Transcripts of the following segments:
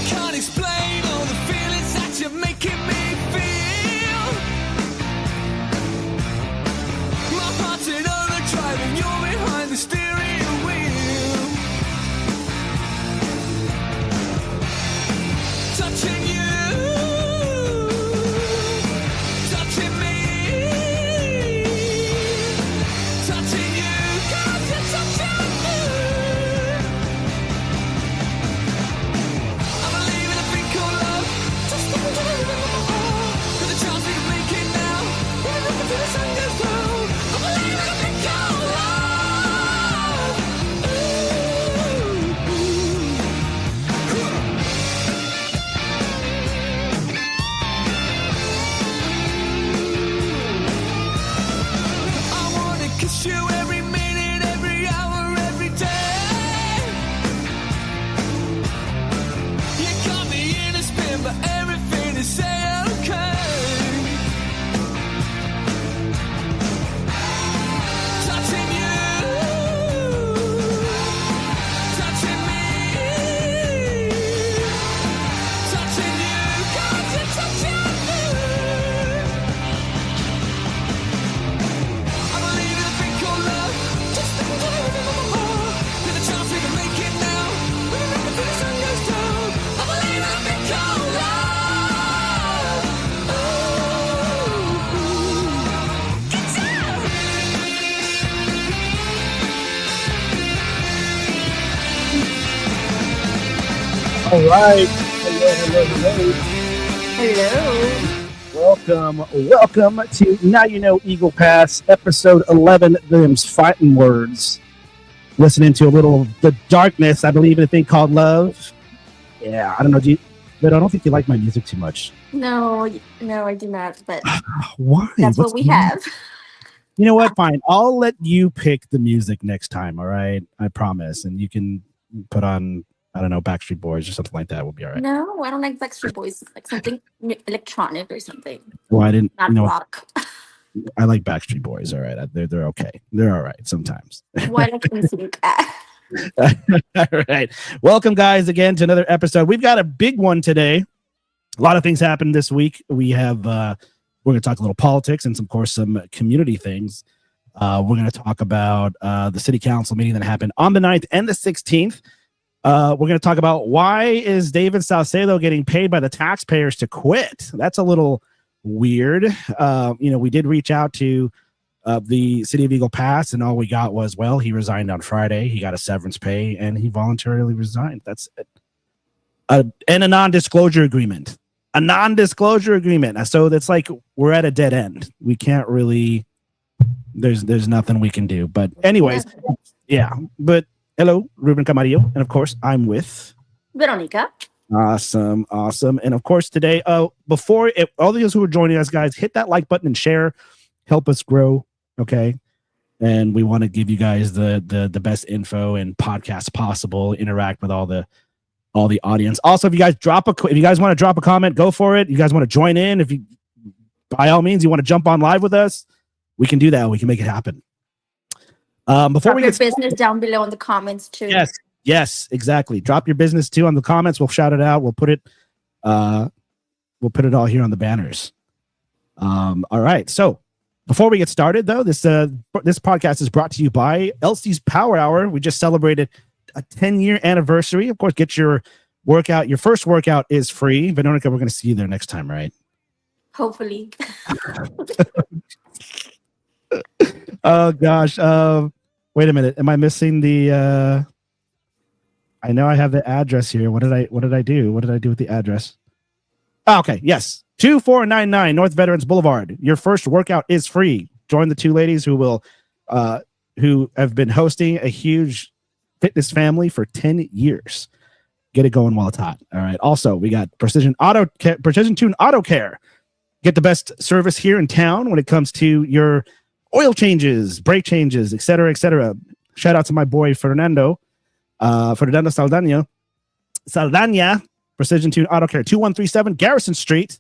Can't explain all the feelings that you're making me feel. My heart's in overdrive and you're behind the steering wheel. Touching you, touching me, touching you, God, you're touching me. I believe in a thing called love. Just look into the river. With a chance we can make it now. When we look until the sun goes down. I believe in a thing called love. Ooh, ooh. I wanna kiss you every minute, every hour, every day. You got me in a spin, but everything is okay. Touching you, touching me, touching you, God, you're touching me. I believe in a thing called love. Just look into the river. With a chance we can make it now. When we look until the sun goes down. I believe in a thing called love. Ooh, ooh. Get down. All right. Hello. Hello. Welcome to Now You Know Eagle Pass, episode 11, Them's Fightin' Words. Listening to a little of the darkness, I believe in a thing called love. Yeah, I don't know, but I don't think you like my music too much. No, I do not. But Why? that's What's what we wrong? have. You know what? Fine. I'll let you pick the music next time, all right? I promise. And you can put on, I don't know, Backstreet Boys or something like that. We'll be all right. No, I don't like Backstreet Boys. Like something electronic or something. Well, I didn't, Not you know, rock. I like Backstreet Boys, all right? They're okay. They're all right sometimes. Why like NSYNC? All right. Welcome, guys, again to another episode. We've got a big one today. A lot of things happened this week. We have, we're going to talk a little politics and, of course, some community things. We're going to talk about the city council meeting that happened on the 9th and the 16th. We're going to talk about why is David Salcedo getting paid by the taxpayers to quit? That's a little weird. We did reach out to the city of Eagle Pass, and all we got was, well, he resigned on Friday. He got a severance pay, and he voluntarily resigned. That's it. And a non-disclosure agreement. A non-disclosure agreement. So that's like we're at a dead end. We can't really. There's nothing we can do. But anyways, yeah. But hello, Ruben Camarillo, and of course, I'm with Veronica. Awesome. And of course, today, before all of you who are joining us, guys, hit that like button and share. Help us grow. Okay. And we want to give you guys the best info and podcasts possible. Interact with all the audience. Also, if you guys want to drop a comment, go for it. You guys want to join in? If you, by all means, you want to jump on live with us, we can do that. We can make it happen. Before Drop we your get business down below in the comments too. Yes, exactly. Drop your business too on the comments. We'll shout it out. We'll put it all here on the banners. All right. So before we get started, though, this podcast is brought to you by Elsie's Power Hour. We just celebrated a 10-year anniversary. Of course, get your workout. Your first workout is free. Veronica, we're going to see you there next time, right? Hopefully. Oh gosh. Wait a minute. Am I missing the? I know I have the address here. What did I do? What did I do with the address? Oh, okay. Yes. 2499 North Veterans Boulevard. Your first workout is free. Join the two ladies who have been hosting a huge fitness family for 10 years. Get it going while it's hot. All right. Also, we got Precision Tune Auto Care. Get the best service here in town when it comes to your oil changes, brake changes, etc., etc. Shout out to my boy Fernando Saldana. Precision Tune Auto Care, 2137 Garrison Street.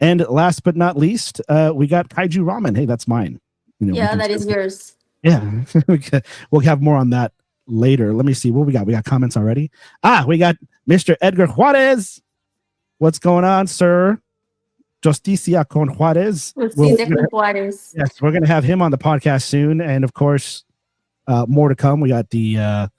And last but not least, we got Kaiju Ramen. Hey, that's mine. You know, Yeah, that is yours. Yeah, we'll have more on that later. Let me see what we got. We got comments already. We got Mr. Edgar Juarez. What's going on, sir? Justicia con Juarez. Yes, we're gonna have him on the podcast soon, and of course, more to come. We got the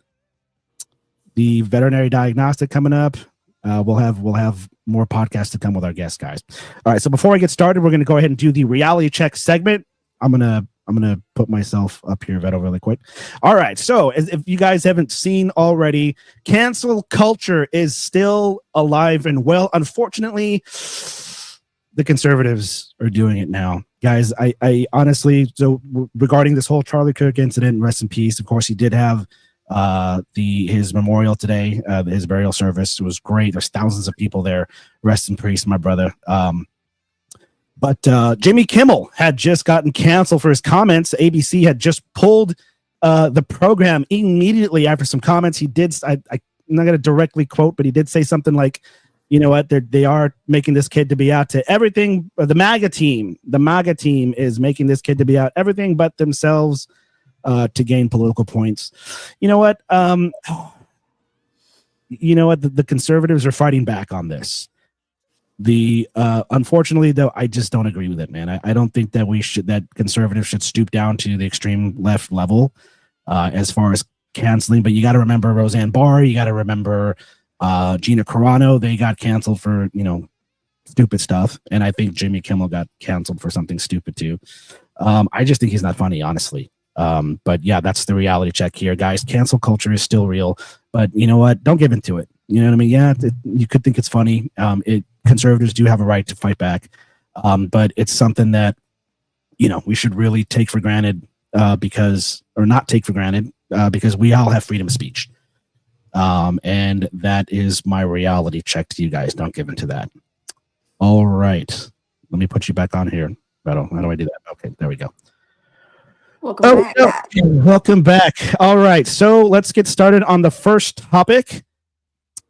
veterinary diagnostic coming up. We'll have more podcasts to come with our guests, guys. All right. So before I get started, we're gonna go ahead and do the reality check segment. I'm gonna put myself up here, Veto, really quick. All right. So if you guys haven't seen already, cancel culture is still alive and well. Unfortunately, the conservatives are doing it now, guys. I honestly, so regarding this whole Charlie Kirk incident, rest in peace. Of course, he did have his memorial today, his burial service. It was great. There's thousands of people there. Rest in peace, my brother. But Jimmy Kimmel had just gotten canceled for his comments. ABC had just pulled the program immediately after some comments. He did. I'm not going to directly quote, but he did say something like, you know what, they are making this kid to be out to everything. The MAGA team is making this kid to be out everything but themselves to gain political points. You know what? The conservatives are fighting back on this. Unfortunately, though, I just don't agree with it, man. I don't think that conservatives should stoop down to the extreme left level as far as canceling. But you got to remember Roseanne Barr. You got to remember Gina Carano. They got canceled for stupid stuff, and I think Jimmy Kimmel got canceled for something stupid too. I just think he's not funny, honestly. But yeah, that's the reality check here, guys. Cancel culture is still real, but you know what? Don't give into it. You know what I mean? Yeah, you could think it's funny. Conservatives do have a right to fight back, but it's something that we should really take for granted because we all have freedom of speech. And that is my reality check to you guys. Don't give into that. All right. Let me put you back on here. How do I do that? Okay, there we go. Welcome back. All right. So let's get started on the first topic.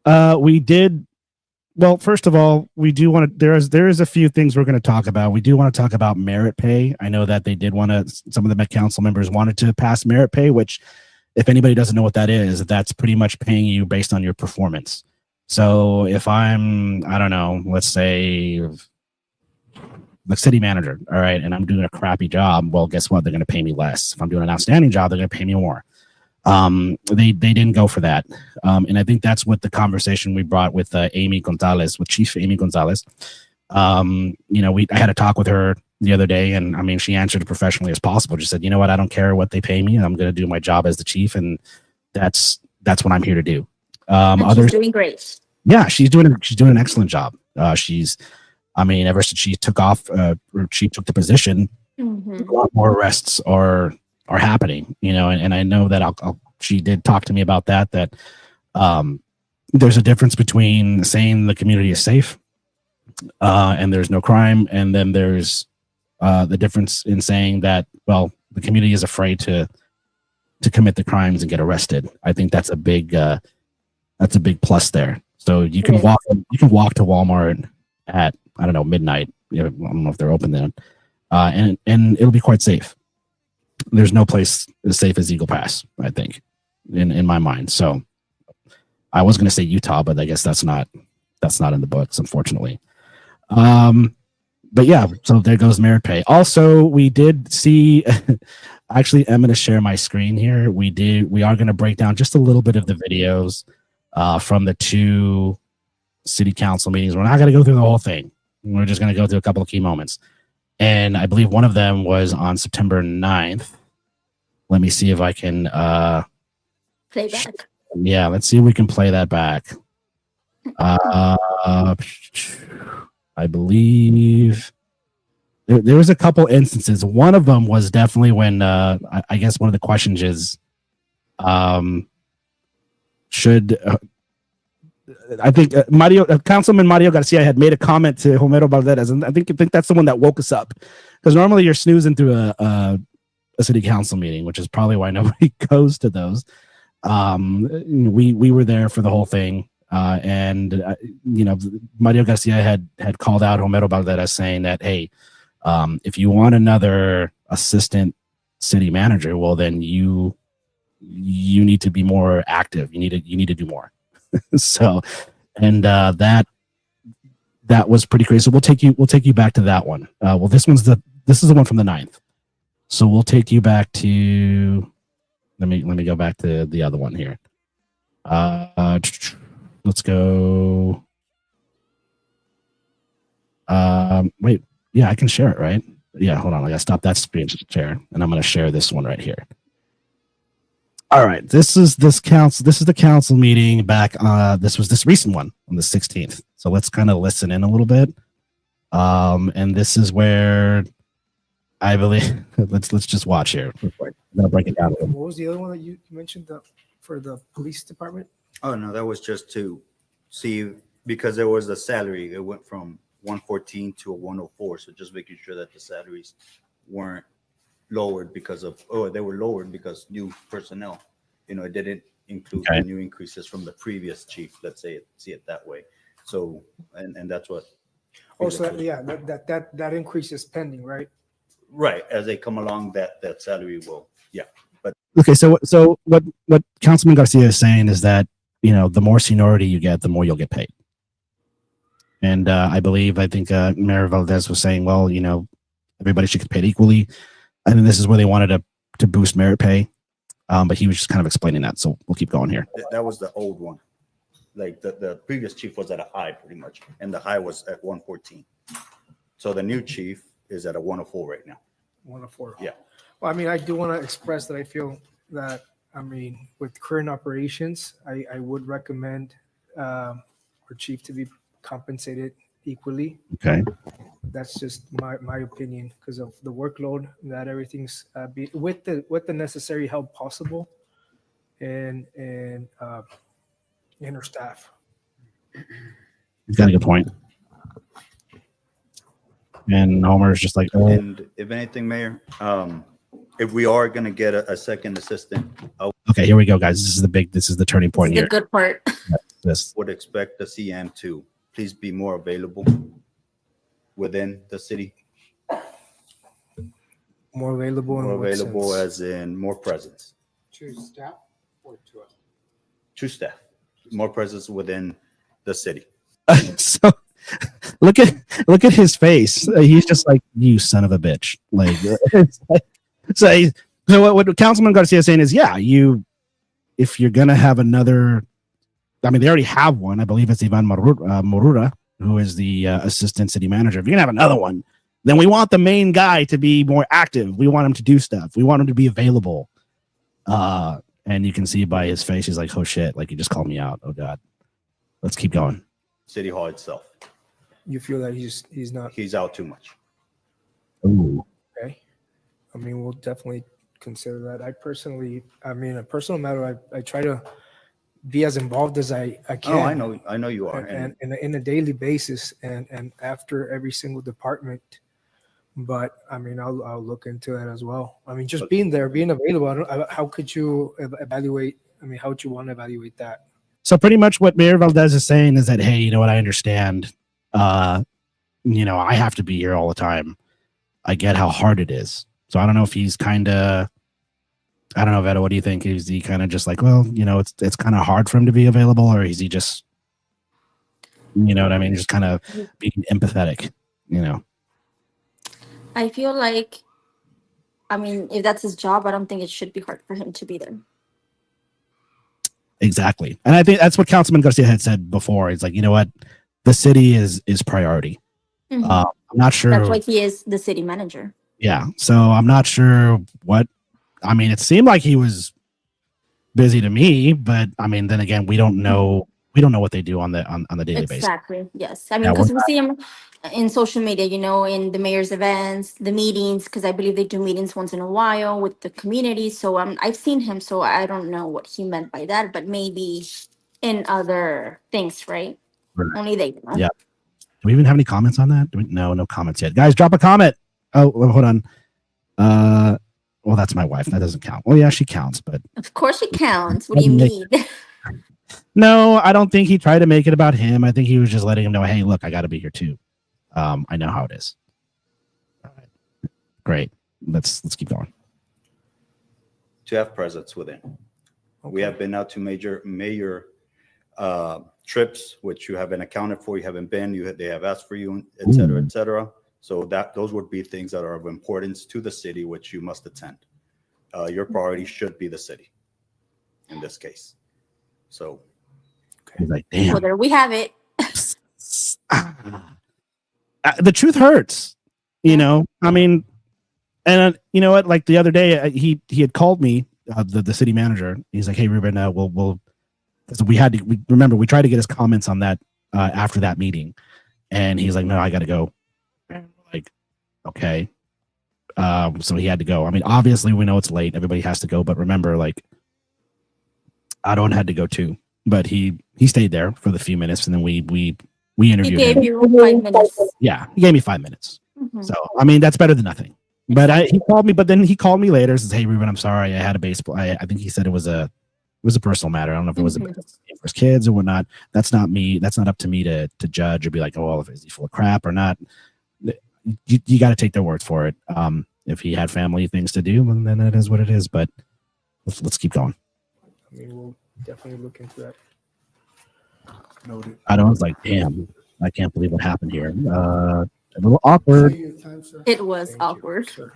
First of all, we do want to, there is a few things we're going to talk about. We do want to talk about merit pay. I know that they did some of the Met Council members wanted to pass merit pay, which if anybody doesn't know what that is, that's pretty much paying you based on your performance. So if I'm, I don't know, let's say the city manager, all right, and I'm doing a crappy job, well, guess what? They're going to pay me less. If I'm doing an outstanding job, they're going to pay me more. They didn't go for that. And I think that's what the conversation we brought with with Chief Amy Gonzalez. I had a talk with her the other day, and I mean, she answered it professionally as possible. Just said, you know what, I don't care what they pay me. I'm going to do my job as the chief, and that's what I'm here to do. She's doing great. Yeah, she's doing an excellent job. Ever since she took off, or she took the position, a lot more arrests are happening. And I know that she did talk to me about that. There's a difference between saying the community is safe, and there's no crime, and then there's the difference in saying that, well, the community is afraid to commit the crimes and get arrested. I think that's a big plus there. So you can walk to Walmart at, I don't know, midnight. I don't know if they're open then, and it'll be quite safe. There's no place as safe as Eagle Pass, I think, in my mind. So I was going to say Utah, but I guess that's not in the books, unfortunately. But yeah, so there goes merit pay. Also, we did see, actually, I'm going to share my screen here. We are going to break down just a little bit of the videos from the two city council meetings. We're not going to go through the whole thing. We're just going to go through a couple of key moments. And I believe one of them was on September 9th. Let me see if I can play back. Yeah, let's see if we can play that back. I believe there was a couple instances. One of them was definitely when I guess one of the questions is should I think Councilman Mario Garcia had made a comment to Homero Valdez, and I think that's the one that woke us up, because normally you're snoozing through a city council meeting, which is probably why nobody goes to those. We were there for the whole thing. And Mario Garcia had called out Homero Valdez saying that, hey, if you want another assistant city manager, well, then you need to be more active. You need to do more. So, and that was pretty crazy. So we'll take you back to that one. Well, this is the one from the 9th. So we'll take you back to, let me go back to the other one here. Let's go. Wait, yeah, I can share it, right? Yeah, hold on. I gotta stop that screen share, and I'm gonna share this one right here. All right, this is the council meeting back. This was this recent one on the 16th. So let's kind of listen in a little bit. And this is where I believe let's just watch here. I'm gonna break it down. What was the other one that you mentioned for the police department? Oh no, that was just to see, because there was a salary. It went from 114 to a 104. So just making sure that the salaries weren't lowered because they were lowered because new personnel. It didn't include the new increases from the previous chief. Let's see it that way. So and that's what. Oh, so that increase is pending, right? Right, as they come along, that salary will, yeah. But okay, so what Councilman Garcia is saying is that the more seniority you get, the more you'll get paid. And I think Mayor Valdez was saying, well, everybody should get paid equally. I think this is where they wanted to boost merit pay, but he was just kind of explaining that. So we'll keep going here. that was the old one. Like the previous chief was at a high pretty much, and the high was at 114. So the new chief is at a 104 right now. 104. Yeah. Well, I do want to express that I feel that, with current operations, I would recommend our chief to be compensated equally. Okay. That's just my opinion because of the workload that everything's with the necessary help possible, and her staff. He's got a good point. And Homer's just like, oh. And if anything, Mayor, if we are going to get a second assistant, I Okay, here we go, guys. This is the turning point The here. good part. This. would expect the CM to please be more available within the city. More available. in More what available sense? as in more presence. To staff or to us? To staff. More presence within the city. So look at his face. He's just like, you son of a bitch. Like, so what Councilman Garcia is saying is, yeah, if you're gonna have another, they already have one. I believe it's Ivan Morura, who is the assistant city manager. If you're gonna have another one, then we want the main guy to be more active. We want him to do stuff. We want him to be available. And you can see by his face, he's like, oh shit, like, you just called me out. Oh God. Let's keep going. City Hall itself. You feel that he's not He's out too much. Ooh. okay. We'll definitely consider that. I personally, a personal matter, I try to be as involved as I can. Oh, I know you are. and in a daily basis, and after every single department. But I'll look into it as well. Just being there, being available. How could you evaluate? How would you want to evaluate that? So pretty much what Mayor Valdez is saying is that, hey, you know what? I understand. I have to be here all the time. I get how hard it is. So I don't know if he's kind of, I don't know, Veta, what do you think? Is he kind of just like, well, it's kind of hard for him to be available, or is he just, just kind of being empathetic, I feel like, if that's his job, I don't think it should be hard for him to be there. Exactly. And I think that's what Councilman Garcia had said before. He's like, you know what? The city is priority. Mhm. I'm not sure. That's why he is the city manager. Yeah. So I'm not sure what, it seemed like he was busy to me, but then again, we don't know what they do on the daily basis. Exactly. Yes. Yeah, Because we see him in social media, in the mayor's events, the meetings, because I believe they do meetings once in a while with the community. So I've seen him, so I don't know what he meant by that, but maybe in other things, right? Right. Only they know. Yeah. Do we even have any comments on that? No comments yet. Guys, drop a comment. Oh, hold on. Well, that's my wife. That doesn't count. Well, yeah, she counts, but Of course it counts. What do you mean? No, I don't think he tried to make it about him. I think he was just letting him know, hey, look, I got to be here too. I know how it is. All right. Great. Let's keep going. To have presence within. We have been out to major trips, which you haven't accounted for, you haven't been, they have asked for you, et cetera, et cetera. So those would be things that are of importance to the city, which you must attend. Your priority should be the city in this case. So, He's like, damn. Well, there we have it. The truth hurts, you know. I mean, and you know what? Like the other day, he had called me, the city manager. He's like, "Hey, Ruben, we'll." So we tried to get his comments on that after that meeting, and he's like, "No, I got to go." And we're like, okay. So he had to go. I mean, obviously, we know it's late. Everybody has to go, but remember, like, Adon had to go too, but he stayed there for the few minutes, and then we He interviewed gave him. you 5 minutes. Yeah, he gave me 5 minutes. Mhm. So I mean, that's better than nothing. But he called me. But then he called me later. Says, "Hey, Ruben, I'm sorry. I had a baseball. I think he said it was a personal matter. I don't know if it was Mhm. for his kids or whatnot. That's not me. That's not up to me to judge or be like, oh, well, is he full of crap or not? You got to take their word for it. If he had family things to do, then it is what it is. But let's keep going." I mean, we'll definitely look into that. Noted. I was like, damn, I can't believe what happened here. A little awkward. Your time, sir. It was Thank you, awkward. sir.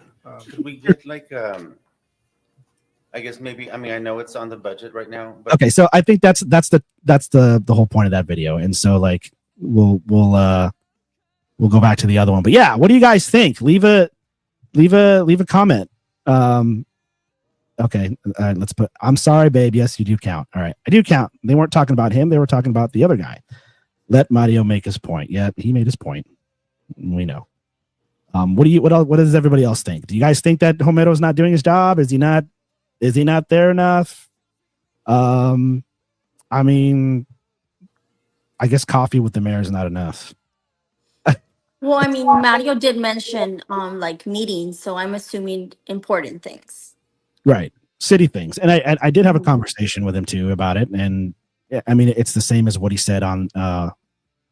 Could we get like, I guess maybe, I mean, I know it's on the budget right now, but Okay, so I think that's the whole point of that video, and so like we'll go back to the other one. But yeah, what do you guys think? Leave a comment. Okay, let's put. I'm sorry, babe. Yes, you do count. All right, I do count. They weren't talking about him. They were talking about the other guy. Let Mario make his point. Yeah, he made his point. We know. What does everybody else think? Do you guys think that Homero's not doing his job? Is he not there enough? I mean, I guess coffee with the mayor is not enough. Well, I mean, Mario did mention like meetings, so I'm assuming important things. Right. City things. And I did have a conversation with him too about it. And I mean, it's the same as what he said on, at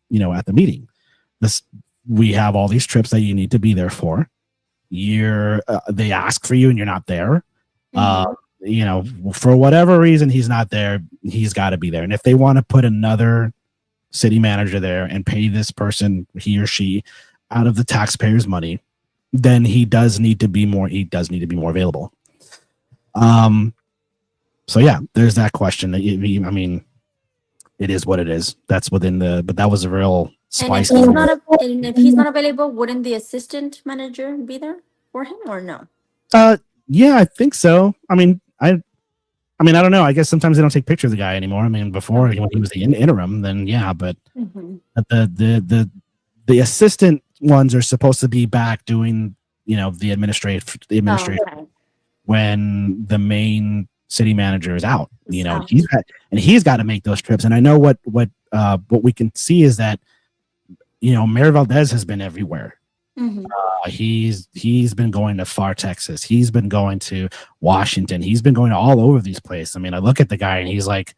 the meeting. We have all these trips that you need to be there for. They ask for you and you're not there. For whatever reason, he's not there. He's got to be there. And if they want to put another city manager there and pay this person, he or she, out of the taxpayers' money, then he does need to be more available. So yeah, there's that question. I mean, it is what it is. That's but that was a real spice. And if he's not available, wouldn't the assistant manager be there for him or no? Yeah, I think so. I mean, I don't know. I guess sometimes they don't take pictures of the guy anymore. I mean, before when he was the interim, then yeah, but the assistant ones are supposed to be back doing, the administrative Okay. when the main city manager is out. Out. He's got to make those trips. And I know what we can see is that, Mayor Valdez has been everywhere. Mhm. He's been going to far Texas. He's been going to Washington. He's been going to all over these places. I mean, I look at the guy and he's like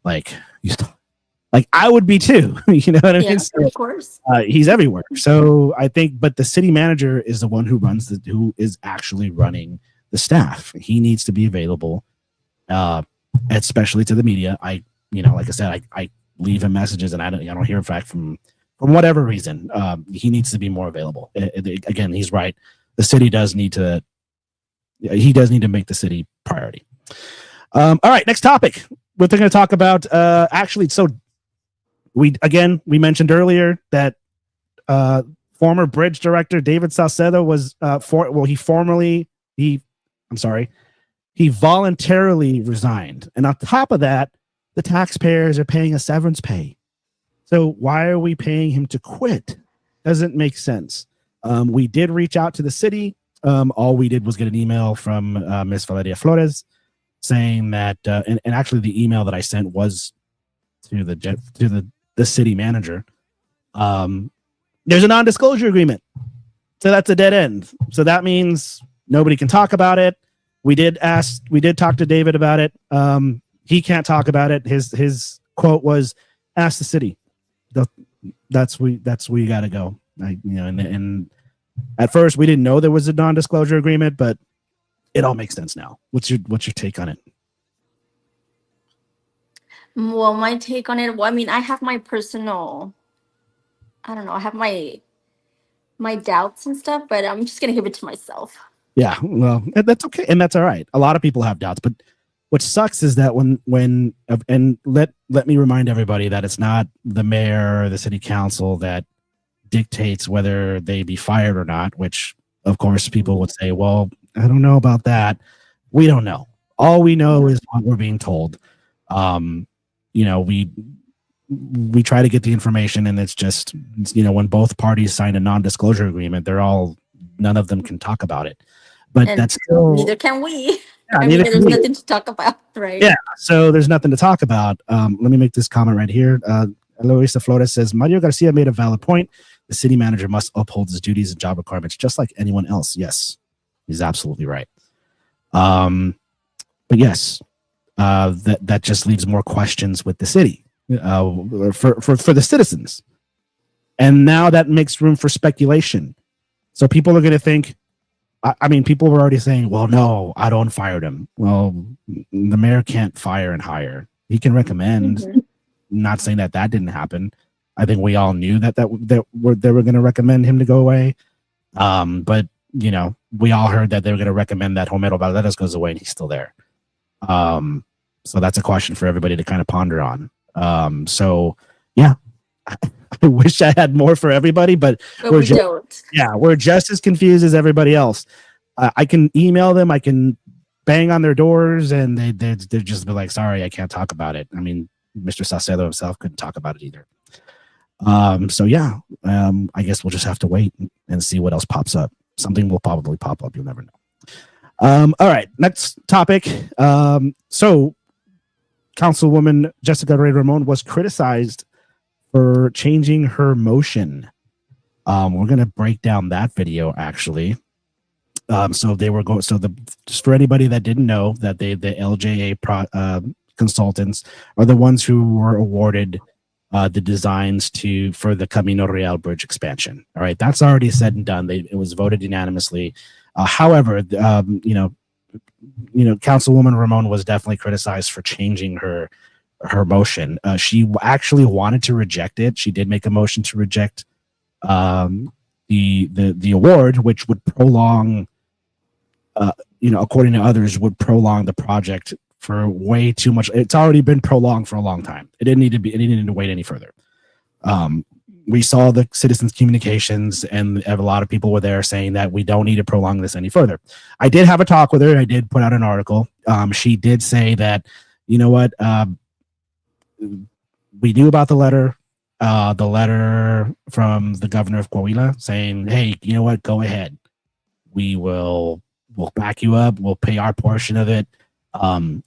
I would be too. You know what I mean? Yes, So, of course. he's everywhere. So I think, but the city manager is the one who who is actually running the staff. He needs to be available, especially to the media. Like I said, I leave him messages and I don't hear back from whatever reason. He needs to be more available. Again, he's right. The city does need to. He does need to make the city priority. All right, next topic. We're going to talk about we mentioned earlier that former bridge director David Salcedo was he voluntarily resigned, and on top of that, the taxpayers are paying a severance pay. So why are we paying him to quit? Doesn't make sense. We did reach out to the city. All we did was get an email from Miss Valeria Flores saying that, and actually the email that I sent was to the city manager. There's a non-disclosure agreement, so that's a dead end. So that means nobody can talk about it. We did talk to David about it. He can't talk about it. His quote was, "Ask the city. That's where you got to go." And at first we didn't know there was a non-disclosure agreement, but it all makes sense now. What's your take on it? Well, my take on it, well, I mean, I have my personal, I don't know, I have my doubts and stuff, but I'm just gonna give it to myself. Yeah, well, that's okay, and that's all right. A lot of people have doubts, but what sucks is that when and let me remind everybody that it's not the mayor or the city council that dictates whether they be fired or not, which of course people would say, well, I don't know about that. We don't know. All we know is what we're being told. We try to get the information, and it's just, when both parties sign a non-disclosure agreement, none of them can talk about it. But And that's still, neither can we. yeah, I mean, neither there's can we. nothing to talk about, right? Yeah, so there's nothing to talk about. Let me make this comment right here. Eloisa Flores says, Mario Garcia made a valid point. The city manager must uphold his duties and job requirements just like anyone else. Yes, he's absolutely right. But yes, that just leaves more questions with the city for the citizens. And now that makes room for speculation. So people are going to think, I mean, people were already saying, well, no, I don't fire him. Well, the mayor can't fire and hire. He can recommend. Mhm. Not saying that didn't happen. I think we all knew that they were going to recommend him to go away. But, we all heard that they were going to recommend that Homero Valderas goes away, and he's still there. So that's a question for everybody to kind of ponder on. So, yeah, I wish I had more for everybody, but we don't. Yeah, we're just as confused as everybody else. I can email them, I can bang on their doors, and they're just be like, sorry, I can't talk about it. I mean, Mr. Saucedo himself couldn't talk about it either. So yeah, I guess we'll just have to wait and see what else pops up. Something will probably pop up. You'll never know. All right, next topic. So Councilwoman Jessica Rey Ramon was criticized for changing her motion. We're gonna break down that video actually. So they were going. So just for anybody that didn't know, that the LJA consultants are the ones who were awarded the designs for the Camino Real bridge expansion. All right, that's already said and done. It was voted unanimously. However, Councilwoman Ramon was definitely criticized for changing her motion. She actually wanted to reject it. She did make a motion to reject the award, which would prolong, according to others, would prolong the project for way too much. It's already been prolonged for a long time. It didn't need to wait any further. We saw the citizens' communications, and a lot of people were there saying that we don't need to prolong this any further. I did have a talk with her. I did put out an article. She did say that, you know what, we knew about the letter from the governor of Coahuila saying, hey, you know what, go ahead. We'll back you up. We'll pay our portion of it.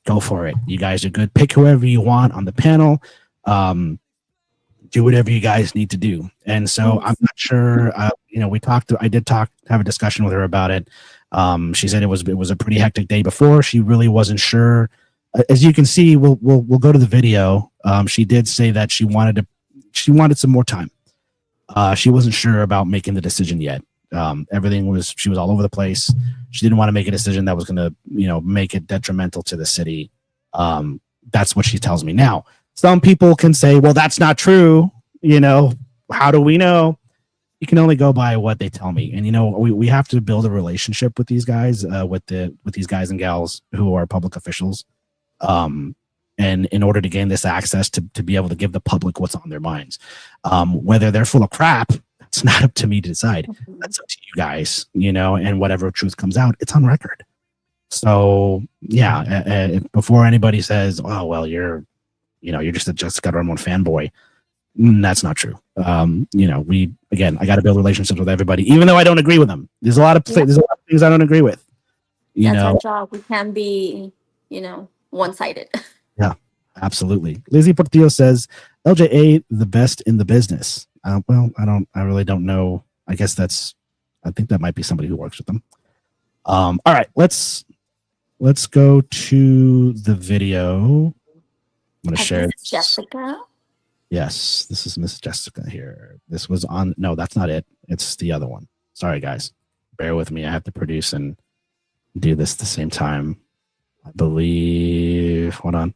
Go for it. You guys are good. Pick whoever you want on the panel. Do whatever you guys need to do. And so I'm not sure, I did have a discussion with her about it. She said it was a pretty hectic day before. She really wasn't sure. As you can see, we'll go to the video. She did say that she wanted some more time. She wasn't sure about making the decision yet. She was all over the place. She didn't want to make a decision that was going to, make it detrimental to the city. That's what she tells me. Now, some people can say, well, that's not true. How do we know? You can only go by what they tell me. And, we have to build a relationship with these guys, with these guys and gals who are public officials. And in order to gain this access to be able to give the public what's on their minds, whether they're full of crap, it's not up to me to decide. That's up to you guys, and whatever truth comes out, it's on record. So yeah, before anybody says, oh, well, you're just a Jessica Ramon fanboy. That's not true. I got to build relationships with everybody, even though I don't agree with them. There's a lot of things I don't agree with. That's our job. We can't be, one-sided. Yeah, absolutely. Lizzie Portillo says LJA the best in the business. Well, I really don't know. I think that might be somebody who works with them. All right, let's go to the video. I'm going to Has share Miss this. Jessica. Yes, this is Miss Jessica here. This was on. No, that's not it. It's the other one. Sorry, guys. Bear with me. I have to produce and do this at the same time. I believe. Hold on.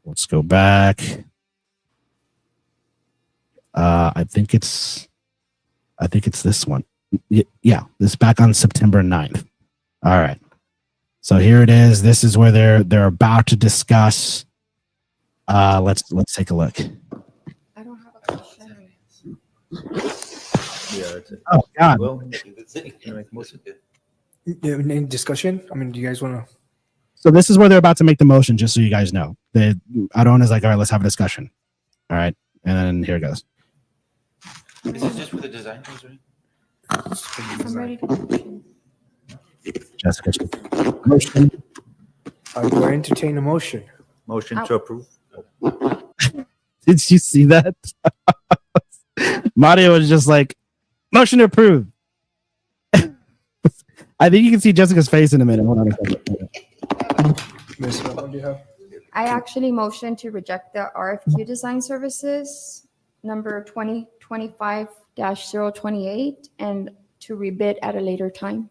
Let's go back. I think it's this one. Yeah, this back on September 9th. All right. So here it is. This is where they're about to discuss. Let's take a look. I don't have a question. Yeah, that's it. Oh God. Well, Can I make a motion? In discussion, I mean, do you guys want to? So this is where they're about to make the motion, just so you guys know. Adon is like, all right, let's have a discussion. All right. And then here it goes. This is just for the design, right? I'm ready to motion. Jessica. Motion. Do I entertain a motion? motion to approve. Did you see that? Mario was just like, motion to approve. I think you can see Jessica's face in a minute. Hold on a second. Miss, what do you have? I actually motion to reject the RFQ design services number 2025-028 and to rebid at a later time.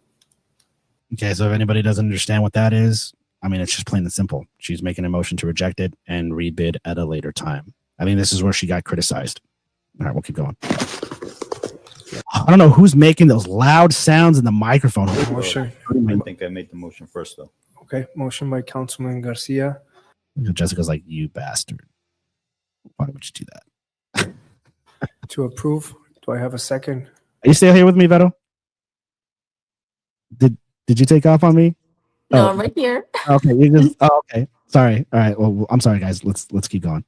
Okay, so if anybody doesn't understand what that is, I mean, it's just plain and simple. She's making a motion to reject it and rebid at a later time. I mean, this is where she got criticized. All right, we'll keep going. I don't know who's making those loud sounds in the microphone. Motion. I think I made the motion first, though. Okay, motion by Councilman Garcia. Jessica's like, you bastard. Why would you do that? To approve. Do I have a second? Are you still here with me, Vero? Did you take off on me? No, Oh. I'm right here. Okay, you just. Oh, okay. Sorry. All right. Well, I'm sorry, guys. Let's keep going.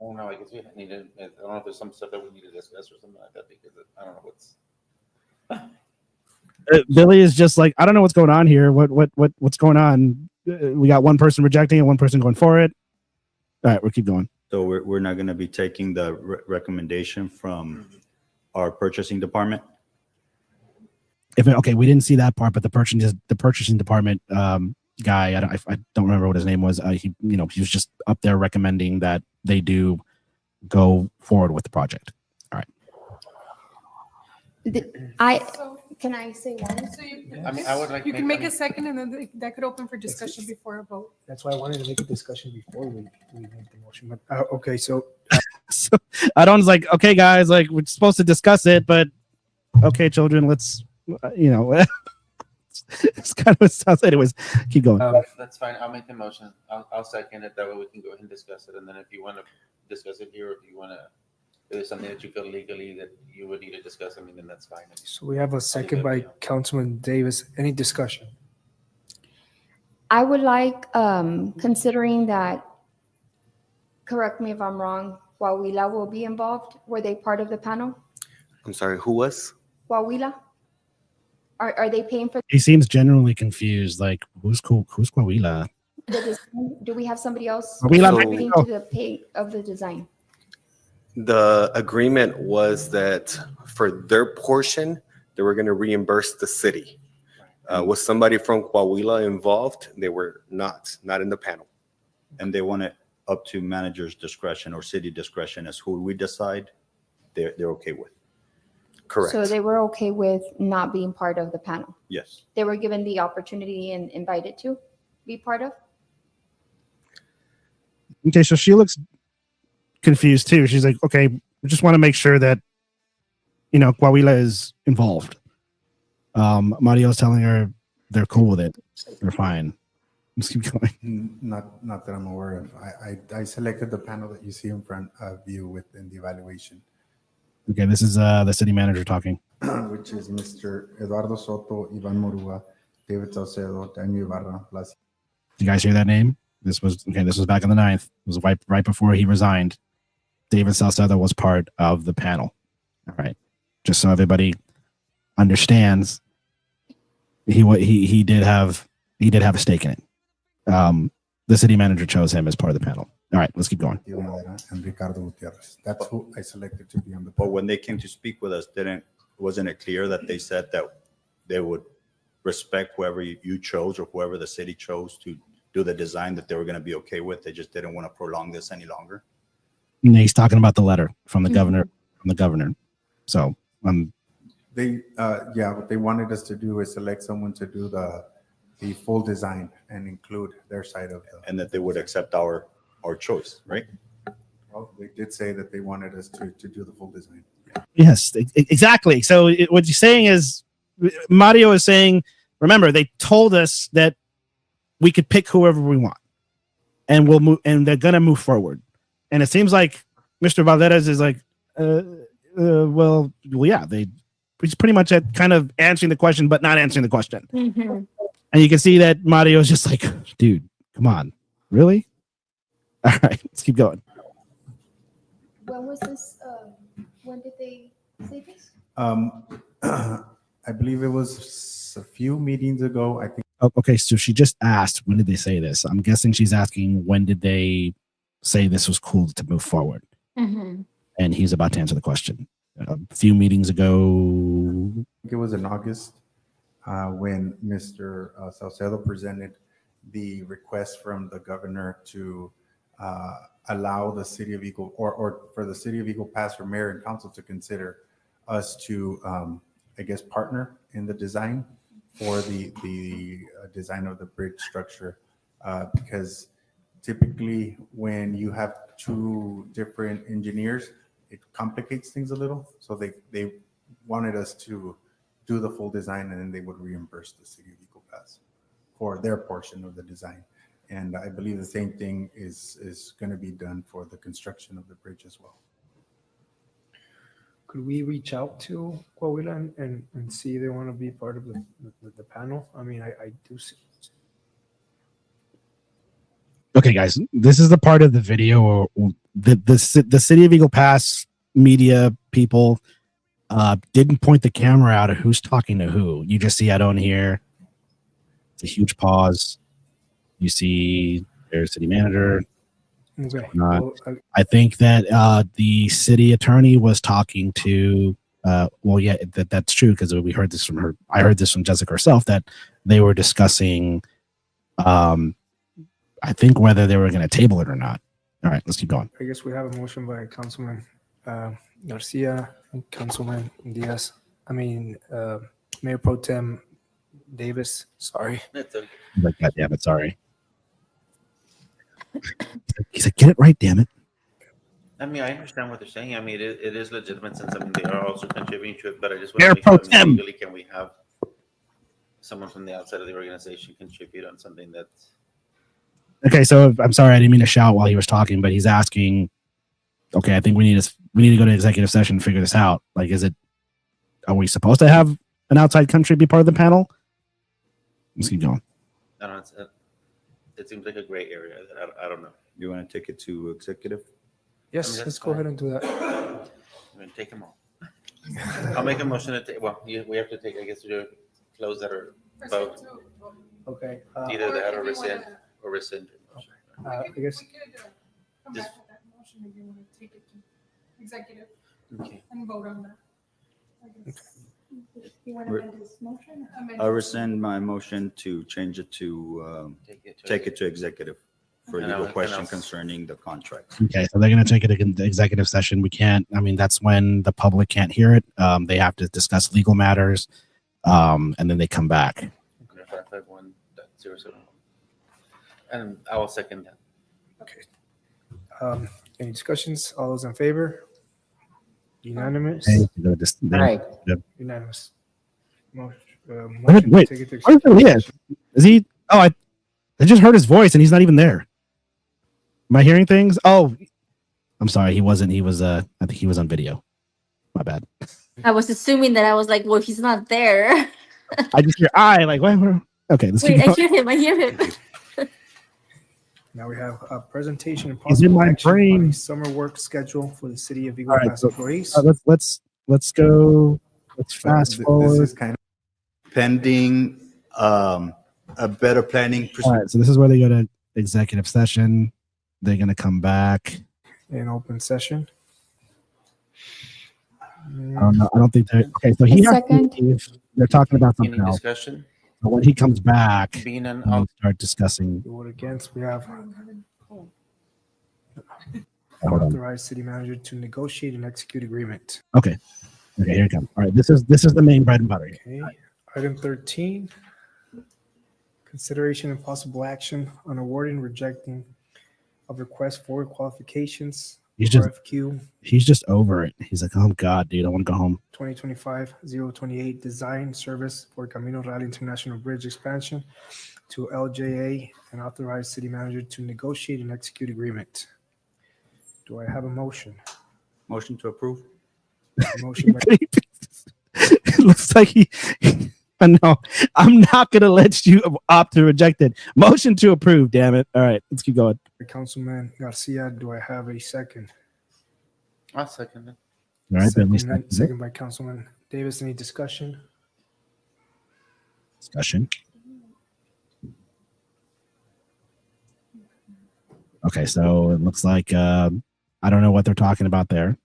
Oh, no, I guess we need to, I don't know if there's some stuff that we need to discuss or something like that, because I don't know what's. Billy is just like, I don't know what's going on here. What's going on? We got one person rejecting and one person going for it. All right, we'll keep going. So we're not going to be taking the recommendation from our purchasing department. Okay, we didn't see that part, but the purchasing department guy, I don't remember what his name was. He was just up there recommending that they do go forward with the project. All right. Can I say one? So I mean, I would like. you can make a second and then that could open for discussion before a vote. That's why I wanted to make a discussion before we make the motion. But okay, so So Adon's like, okay, guys, like we're supposed to discuss it, but okay, children, let's, it's kind of sounds. Anyways, keep going. That's fine. I'll make the motion. I'll second it. That way we can go ahead and discuss it. And then if you want to discuss it here, if you want to, if there's something that you feel legally that you would need to discuss, I mean, then that's fine. so we have a second by Councilman Davis. Any discussion? I would like, considering that, correct me if I'm wrong, Coahuila will be involved. Were they part of the panel? I'm sorry, who was? Coahuila? Are they paying for He seems genuinely confused. Like, who's cool? Who's Coahuila? the design? Do we have somebody else Coahuila, contributing Mexico. to the pay of the design? The agreement was that for their portion, they were going to reimburse the city. Was somebody from Coahuila involved? They were not in the panel. And they want it up to manager's discretion or city discretion as who we decide they're okay with. Correct. So they were okay with not being part of the panel. Yes. They were given the opportunity and invited to be part of? Okay, so she looks confused too. She's like, okay, we just want to make sure that, Coahuila is involved. Mario's telling her they're cool with it. They're fine. Let's keep going. Not that I'm aware of. I selected the panel that you see in front of you within the evaluation, Okay, this is the city manager talking. which is Mr. Eduardo Soto, Ivan Morua, David Salcedo, Daniel Ibarra, Blas. You guys hear that name? This was back on the 9th. It was right before he resigned. David Salcedo was part of the panel. All right. Just so everybody understands, he did have a stake in it. The city manager chose him as part of the panel. All right, let's keep going. And Ricardo Gutierrez. That's who I selected to be on the But panel. when they came to speak with us, wasn't it clear that they said that they would respect whoever you chose or whoever the city chose to do the design that they were going to be okay with. They just didn't want to prolong this any longer. And he's talking about the letter from the Mhm. governor. So They, what they wanted us to do is select someone to do the full design and include their side of the. And that they would accept our choice, right? Well, they did say that they wanted us to do the full design. yes, exactly. So what you're saying is, Mario is saying, remember, they told us that we could pick whoever we want, and we'll move, and they're gonna move forward. And it seems like Mr. Valderas is like, well, yeah, he's pretty much at kind of answering the question, but not answering the question. Mhm. And you can see that Mario is just like, dude, come on, really? All right, let's keep going. When was this? When did they say this? I believe it was a few meetings ago. I think Oh, okay, so she just asked, when did they say this? I'm guessing she's asking, when did they say this was cool to move forward? Mhm. And he's about to answer the question. A few meetings ago. it was in August when Mr. Salcedo presented the request from the governor to allow the city of Eagle or for the city of Eagle Pass for mayor and council to consider us to, I guess, partner in the design for the design of the bridge structure. Because typically when you have two different engineers, it complicates things a little. So they wanted us to do the full design, and then they would reimburse the city of Eagle Pass for their portion of the design. And I believe the same thing is going to be done for the construction of the bridge as well. Could we reach out to Coahuila and see if they want to be part of the panel? I mean, I do see. Okay, guys, this is the part of the video where the city of Eagle Pass media people didn't point the camera out of who's talking to who. You just see I don't hear. It's a huge pause. You see their city manager. Okay. Not- Well, I think that the city attorney was talking to. Well, yeah, that's true because we heard this from her. I heard this from Jessica herself that they were discussing. I think whether they were going to table it or not. All right, let's keep going. I guess we have a motion by Councilman Garcia and Councilman Diaz. I mean, Mayor Pro Tem Davis. Sorry. That's okay. Like, God damn it, sorry. He's like, get it right, damn it. I mean, I understand what they're saying. I mean, it is legitimate since I mean they are also contributing to it, but I just Mayor want to Pro make sure, I mean, Tem. legally, can we have someone from the outside of the organization contribute on something that's Okay, so I'm sorry, I didn't mean to shout while he was talking, but he's asking. Okay, I think we need to go to executive session and figure this out. Like, are we supposed to have an outside country be part of the panel? Let's keep going. I don't know, it seems like a gray area that I don't know. You want to take it to executive? Yes, I mean, that's let's go fine. ahead and do that. I mean, take them all. I'll make a motion to take. Well, we have to take. I guess to close that or vote. Okay. Either that or if you rescind wanna- or rescind. I guess We could come Just- back with that motion if you want to take it to executive Okay. and vote on that. I guess. You want to Re- amend this motion? Amend I it. rescind my motion to change it to take it to executive for And legal I'll- question and I'll- concerning the contracts. Okay, so they're going to take it to executive session. We can't. I mean, that's when the public can't hear it. They have to discuss legal matters, and then they come back. Okay, 551.071. And I will second that. Okay. Any discussions? All those in favor? Unanimous? Okay, they're just- they're- Right. Unanimous. Motion Wait, to wait. take it to Where's executive Elias? session. Is he? Oh, I just heard his voice, and he's not even there. Am I hearing things? Oh, I'm sorry. He wasn't. He was. I think he was on video. My bad. I was assuming that I was like, well, if he's not there. I just hear I like. Where? Okay, let's Wait, keep I going. hear him. I hear him. Now we have a presentation and He's in possible my action on brain. a summer work schedule for the city of Eagle All right, Pass so- employees. Let's go. Let's fast This forward. is kind of Pending a better planning. All right, so this is where they go to executive session. They're gonna come back. In open session. I don't know. I don't think they're okay. So he A has to second. leave. They're talking about Any something else. discussion? So when he comes back, Being an we'll start discussing. Vote against, we have Hold on. authorize city manager to negotiate and execute agreement. Okay, here it comes. All right, this is the main bread and butter. Okay, item 13, consideration and possible action on awarding, rejecting of request for qualifications, He's just RFQ he's just over it. He's like, oh God, dude, I want to go home. 2025-028 design service for Camino Real International Bridge expansion to LJA and authorize city manager to negotiate and execute agreement. Do I have a motion? Motion to approve. Motion by It looks like he. No, I'm not gonna let you opt to reject it. Motion to approve. Damn it! All right, let's keep going. Councilman Garcia. Do I have a second? I'll second it. All right, Bentley, Second by Councilman Davis. Any discussion? discussion. Okay, so it looks like I don't know what they're talking about there.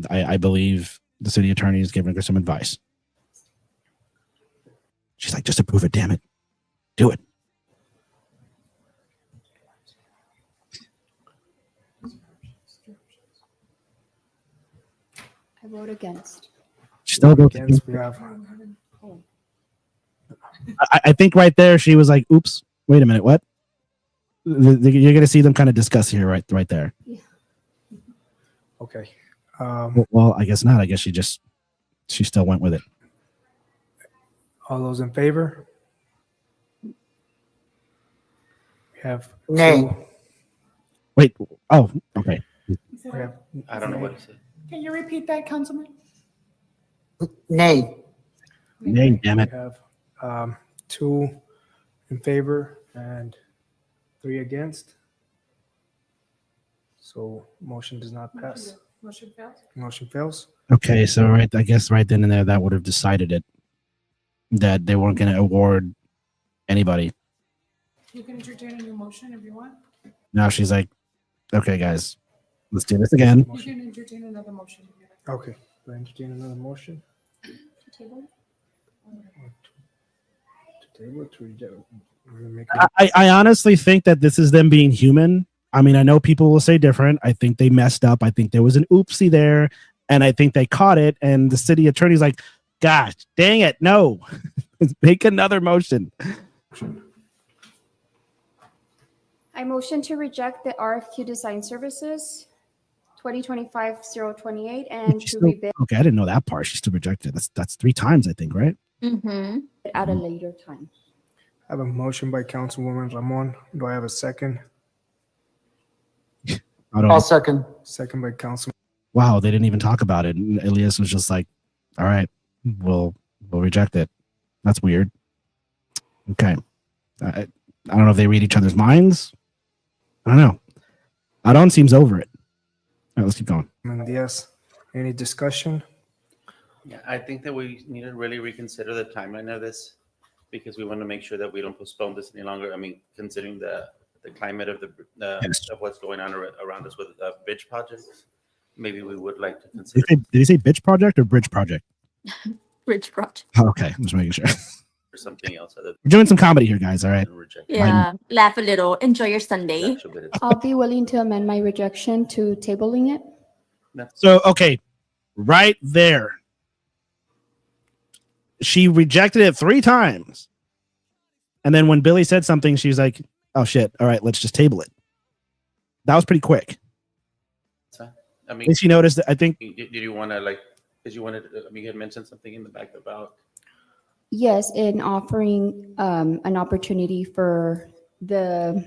I believe the city attorney is giving her some advice. She's like, just approve it, damn it. Do it. I vote against. She still goes Against, we have I think right there she was like, oops, wait a minute, what? You're gonna see them kind of discuss here right there. okay. Well, I guess not. I guess she still went with it. All those in favor? We have Nay. two. Wait, oh, okay. We have I don't know what to say. Can you repeat that, Councilman? Nay. Nay, damn we it. have two in favor and 3 against. So motion does not pass. Motion fails. Motion fails. Okay, so I guess right then and there that would have decided it that they weren't gonna award anybody. You can entertain a new motion if you want. Now she's like, okay, guys, let's do this again. You can entertain another motion if you like. Okay. Do I entertain another motion? To table it, to reject? We're gonna make it- I honestly think that this is them being human. I mean, I know people will say different. I think they messed up. I think there was an oopsie there, and I think they caught it. And the city attorney's like, gosh, dang it, no. Make another motion. I motion to reject the RFQ design services 2025-028 and She to still- rebid okay, I didn't know that part. She still rejected. That's 3 times, I think, right? Mm-hmm. at a later time. I have a motion by Councilwoman Ramon. Do I have a second? I don't I'll second. Second by Councilman. wow, they didn't even talk about it. And Elias was just like, all right, we'll reject it. That's weird. Okay. I don't know if they read each other's minds. I don't know. Adon seems over it. All right, let's keep going. Diaz. Any discussion? Yeah, I think that we need to really reconsider the timeline of this because we want to make sure that we don't postpone this any longer. I mean, considering the climate of Yes. of what's going on around us with bridge projects, maybe we would like to Did consider he say bitch project or bridge project? Bridge project. Oh, okay, I'm just making sure. something else other We're doing some comedy here, guys. All right. than reject. Yeah. Laugh a little. Enjoy your Sunday. Actually, but it's- I'll be willing to amend my rejection to tabling it. So, okay, right there. She rejected it 3 times. And then when Billy said something, she's like, oh, shit. All right, let's just table it. That was pretty quick. I mean, And she noticed that I think, did you want to because you wanted, I mean, you had mentioned something in the back about Yes, in offering an opportunity for the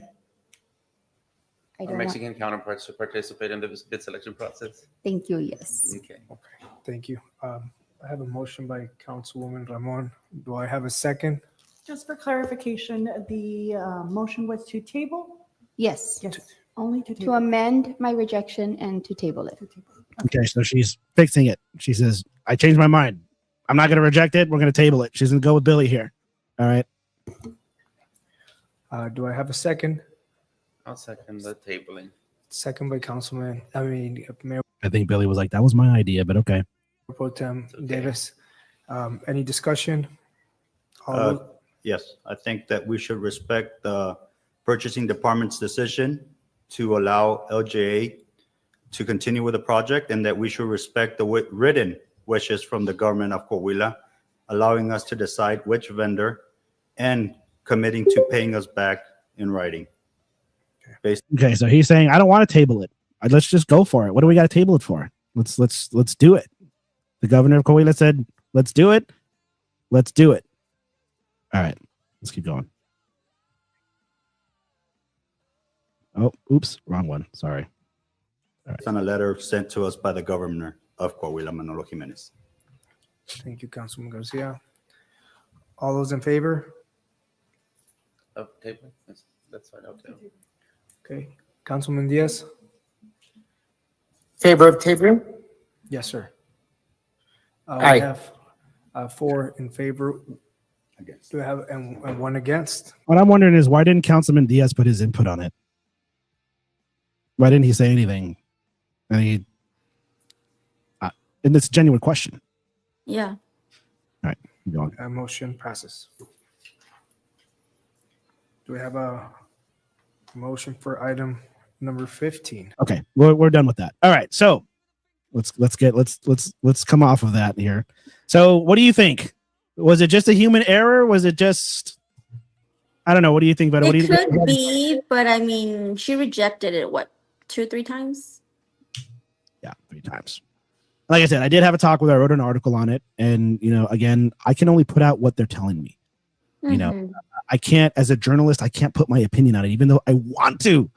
I our don't want, Mexican counterparts to participate in the bid selection process. thank you, yes. Okay. Thank you. I have a motion by Councilwoman Ramon. Do I have a second? Just for clarification, the motion was to table? Yes, Yes, only to to table. amend my rejection and to table it. okay, so she's fixing it. She says, I changed my mind. I'm not going to reject it. We're going to table it. She's going to go with Billy here. All right. Do I have a second? I'll second the tabling. Second by Mayor I think Billy was like, that was my idea, but okay. Pro Tem okay. Davis. Any discussion? All Uh, those- Yes, I think that we should respect the purchasing department's decision to allow LJA to continue with the project, and that we should respect the written wishes from the government of Coahuila, allowing us to decide which vendor and committing to paying us back in writing. Based, Okay, so he's saying I don't want to table it. Let's just go for it. What do we got to table it for? Let's do it. The governor of Coahuila said, "Let's do it. Let's do it." All right, let's keep going. Oh, oops, wrong one. Sorry. on a letter sent to us by the governor of Coahuila, Manolo Jimenez. Thank you, Councilman Garcia. All those in favor? Of table? That's fine, I'll table. Okay. Councilman Diaz? Favor of table? Yes, sir. We Aye. have 4 in favor. Against. Do we have and 1 against? What I'm wondering is why didn't Councilman Diaz put his input on it? Why didn't he say anything? And it's a genuine question. Yeah. Keep going. Motion passes. Do we have a motion for item number 15? Okay, we're done with that. All right, so let's come off of that here. So, what do you think? Was it just a human error? Was it just I don't know. What do you think, Beto? What do It you could be, but I mean, she rejected it, what, 2 or 3 times? Yeah, 3 times. Like I said, I did have a talk with her. I wrote an article on it, and again, I can only put out what they're telling me. You know, Mhm. I can't, as a journalist, I can't put my opinion on it, even though I want to.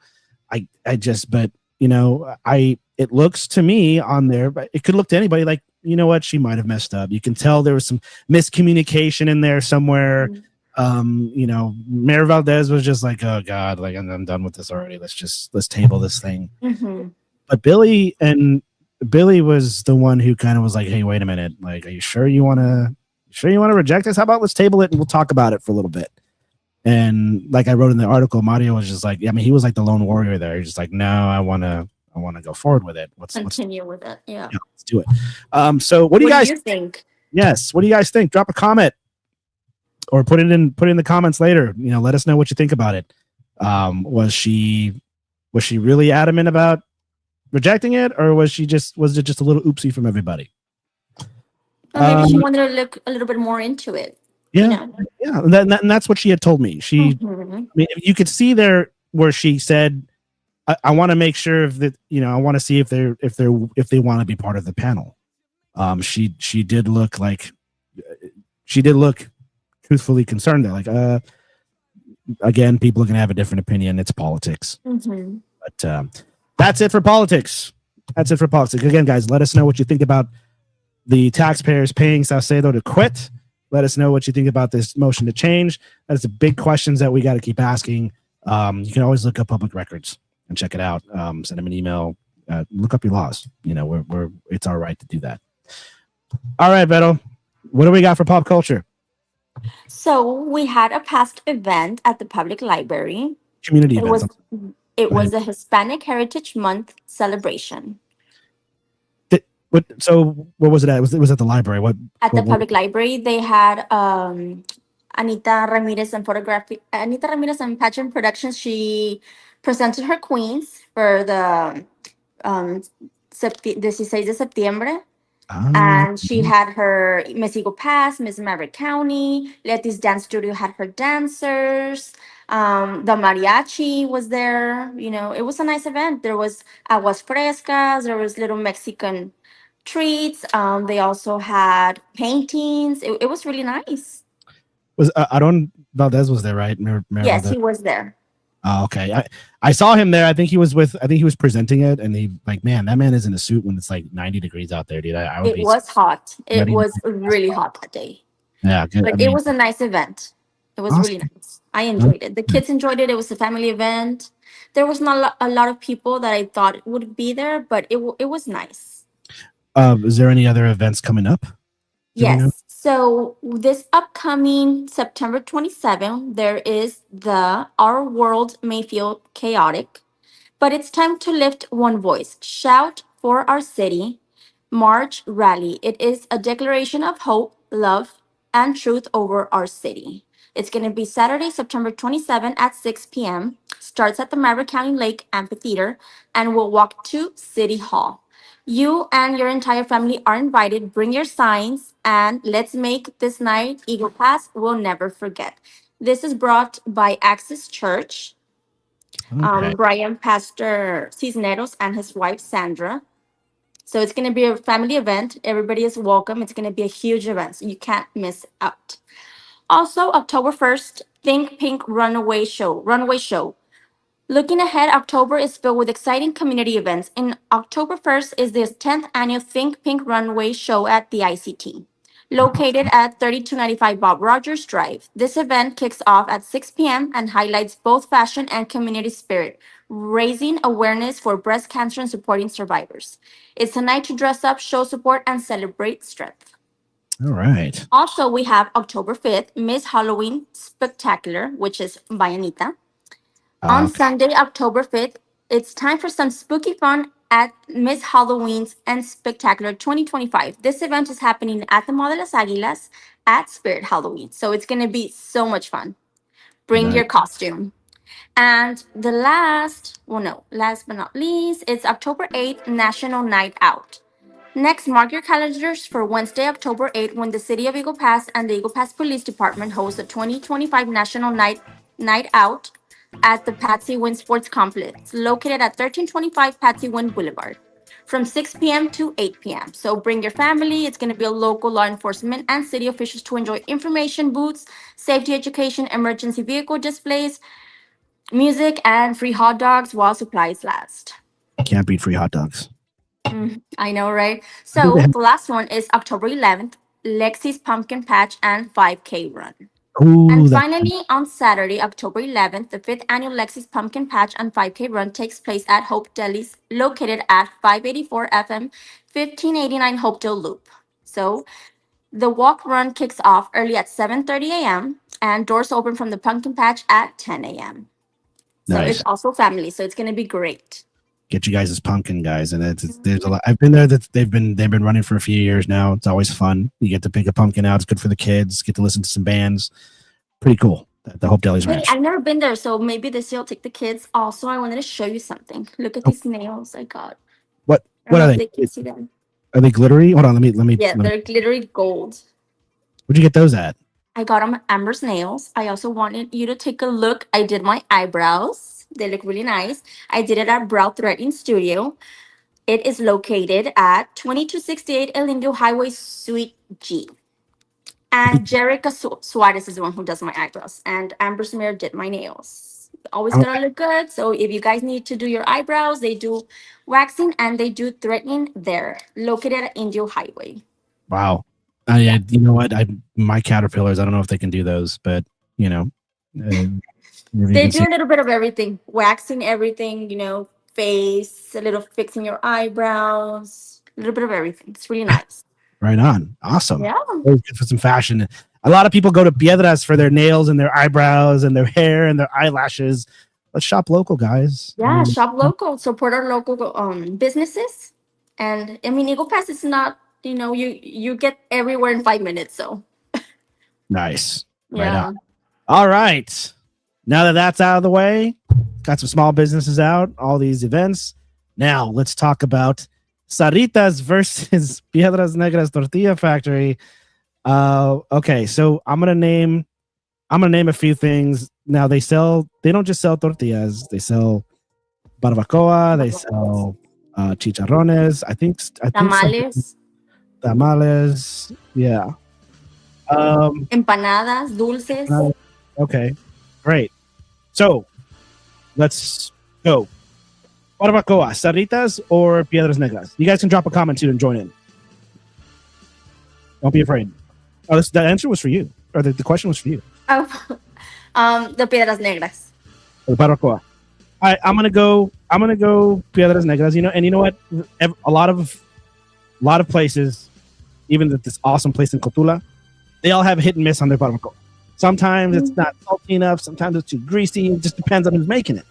I just, but it looks to me on there, but it could look to anybody like, you know what, she might have messed up. You can tell there was some miscommunication in there somewhere. Mayor Valdez was just like, oh God, like I'm done with this already. Let's table this thing. Mhm. But Billy was the one who kind of was like, hey, wait a minute. Like, are you sure you want to reject this? How about let's table it and we'll talk about it for a little bit. And like I wrote in the article, Mario was just like, I mean, he was like the lone warrior there. He's just like, no, I want to go forward with it. Let's Continue with it. Yeah. let's do it. So what do you guys think? Yes. What do you guys think? Drop a comment or put it in the comments later. Let us know what you think about it. Was she really adamant about rejecting it, or was it just a little oopsie from everybody? Or maybe she wanted to look a little bit more into it. Yeah. Yeah. And that's what she had told me. Mhm. I mean, you could see there where she said, I want to make sure that, I want to see if they want to be part of the panel. She did look truthfully concerned there. Like, again, people are going to have a different opinion. It's politics. Mhm. But that's it for politics. Again, guys, let us know what you think about the taxpayers paying Saucedo to quit. Let us know what you think about this motion to change. That's the big questions that we got to keep asking. You can always look up public records and check it out. Send them an email. Look up your laws. It's our right to do that. All right, Beto. What do we got for pop culture? So we had a past event at the public library. Community It events. was a Hispanic Heritage Month celebration What was it at? It was at the library. at the public library. They had Anita Ramirez and Pageant Productions. She presented her queens for the 16 de septiembre. And she had her Miss Eagle Pass, Miss Maverick County. Letty's Dance Studio had her dancers. The mariachi was there. It was a nice event. There was aguas frescas. There was little Mexican treats. They also had paintings. It was really nice. Was Aaron Valdez was there, right? Mayor Yes, Valdez. he was there. Oh, okay. I saw him there. I think he was presenting it, and he man, that man is in a suit when it's like 90 degrees out there, dude. It was hot. It was really hot that day. Yeah, good. But it was a nice event. It was really nice. I enjoyed it. The kids enjoyed it. It was a family event. There was not a lot of people that I thought would be there, but it was nice. Is there any other events coming up? Yes. So this upcoming September 27th, there is the Our World May Feel Chaotic, but it's time to lift one voice. Shout for our city. March rally. It is a declaration of hope, love, and truth over our city. It's going to be Saturday, September 27 at 6 p.m. Starts at the Maverick County Lake Amphitheater and will walk to City Hall. You and your entire family are invited. Bring your signs and let's make this night Eagle Pass we'll never forget. This is brought by Access Church, Okay. Brian Pastor Cisneros and his wife Sandra. So it's going to be a family event. Everybody is welcome. It's going to be a huge event, so you can't miss out. Also, October 1st, Think Pink Runaway Show. Looking ahead, October is filled with exciting community events. In October 1st is the 10th annual Think Pink Runway Show at the ICT, located at 3295 Bob Rogers Drive. This event kicks off at 6 p.m. and highlights both fashion and community spirit, raising awareness for breast cancer and supporting survivors. It's a night to dress up, show support, and celebrate strength. All right. Also, we have October 5th, Miss Halloween Spectacular, which is by Anita. On Sunday, October 5th, it's time for some spooky fun at Miss Halloween's and Spectacular 2025. This event is happening at the Mall de las Águilas at Spirit Halloween. So it's going to be so much fun. Bring your costume. And the last but not least, it's October 8th, National Night Out. Next, mark your calendars for Wednesday, October 8th, when the City of Eagle Pass and the Eagle Pass Police Department host the 2025 National Night Out at the Patsy Wynn Sports Complex, located at 1325 Patsy Wynn Boulevard, from 6 p.m. to 8 p.m. So bring your family. It's going to be a local law enforcement and city officials to enjoy information booths, safety education, emergency vehicle displays, music, and free hot dogs while supplies last. Can't beat free hot dogs. I know, right? So the last one is October 11th, Lexi's Pumpkin Patch and 5K Run. Ooh, And finally, on Saturday, October 11th, the 5th annual Lexi's Pumpkin Patch and 5K Run takes place at Hope Deli's, located at 584 FM, 1589 Hopedale Loop. So the walk run kicks off early at 7:30 a.m. and doors open from the pumpkin patch at 10 a.m. So Nice. it's also family, so it's going to be great. Get you guys as pumpkin guys, and there's a lot. I've been there. They've been running for a few years now. It's always fun. You get to pick a pumpkin out. It's good for the kids. Get to listen to some bands. Pretty cool. The Hope Deli's Hey, Ranch. I've never been there, so maybe this year I'll take the kids. Also, I wanted to show you something. Look at these nails I got. What I don't know are if they? can see them. Are they glittery? Hold on. Let me. Yeah, they're glittery gold. Where'd you get those at? I got them at Amber's Nails. I also wanted you to take a look. I did my eyebrows. They look really nice. I did it at Brow Threading Studio. It is located at 2268 El Indio Highway, Suite G. And Jerica Suarez is the one who does my eyebrows. And Amber Smear did my nails. Always gonna look good. So if you guys need to do your eyebrows, they do waxing and they do threading there. Located at Indio Highway. Wow. You know what? My caterpillars. I don't know if they can do those, but you know, they do a little bit of everything, waxing everything. You know, face, a little fixing your eyebrows, a little bit of everything. It's really nice. Right on. Awesome. Yeah. Always good for some fashion. A lot of people go to Piedras for their nails and their eyebrows and their hair and their eyelashes. Let's shop local, guys. Yeah, shop local. Support our local businesses. And I mean, Eagle Pass is not, you get everywhere in 5 minutes. So nice. yeah. Right on. All right. Now that that's out of the way, got some small businesses out, all these events. Now let's talk about Sarritas versus Piedras Negras Tortilla Factory. Okay, so I'm gonna name a few things. Now they don't just sell tortillas, they sell barbacoa, they sell chicharrones, I think tamales, yeah. Empanadas, dulces. Okay, great. So let's go. Barbacoa, Sarritas or Piedras Negras? You guys can drop a comment too and join in. Don't be afraid. Oh, that answer was for you, or the question was for you. The Piedras Negras. The barbacoa. All right, I'm gonna go Piedras Negras. And you know what? A lot of places, even this awesome place in Cotula, they all have hit and miss on their barbacoa. Sometimes it's not salty enough. Sometimes it's too greasy. It just depends on who's making it.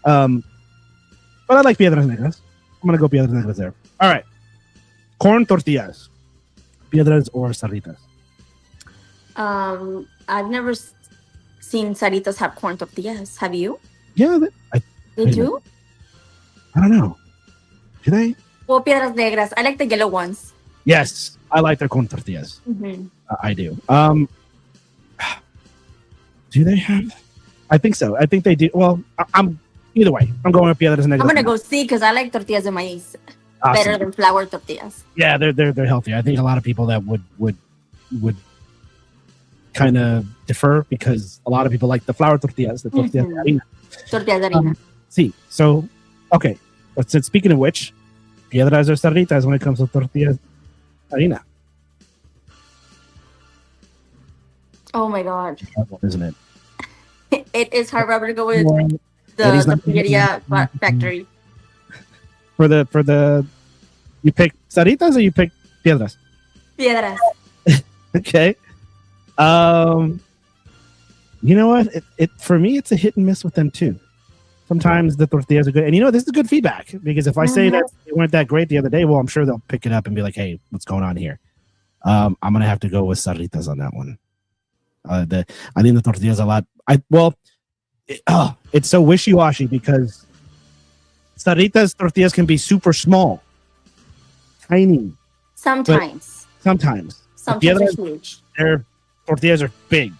But I like Piedras Negras. I'm going to go Piedras Negras there. All right. Corn tortillas. Piedras or Sarritas? I've never seen saritas have corn tortillas. Have you? Yeah, They Wait a do? I don't know. Do they? Well, piedras negras. I like the yellow ones. Yes, I like their corn tortillas. Mm-hmm. I do. Do they have? I think so. I think they do. Well, I'm either way. I'm going with piedras negras. I'm gonna go see because I like tortillas de maíz Awesome. better than flour tortillas. Yeah, they're healthier. I think a lot of people that would kind of defer because a lot of people like the flour tortillas, the tortillas de harina. Tortillas de harina. See, so okay. But since speaking of which, piedras or sarditas when it comes to tortillas harina, Oh my god, isn't it? it is hard. I'm gonna go with Eddie's the not- tortilla factory. For the you pick sarditas or you pick piedras? Piedras. Okay. You know what? It for me, it's a hit and miss with them too. Sometimes the tortillas are good, and this is good feedback because if I say that they weren't that great the other day, well, I'm sure they'll pick it up and be like, "Hey, what's going on here?" I'm gonna have to go with sarditas on that one. I think the tortillas a lot. It's so wishy washy because sarditas tortillas can be super small, tiny. Sometimes. Sometimes Sometimes they're huge. their tortillas are big.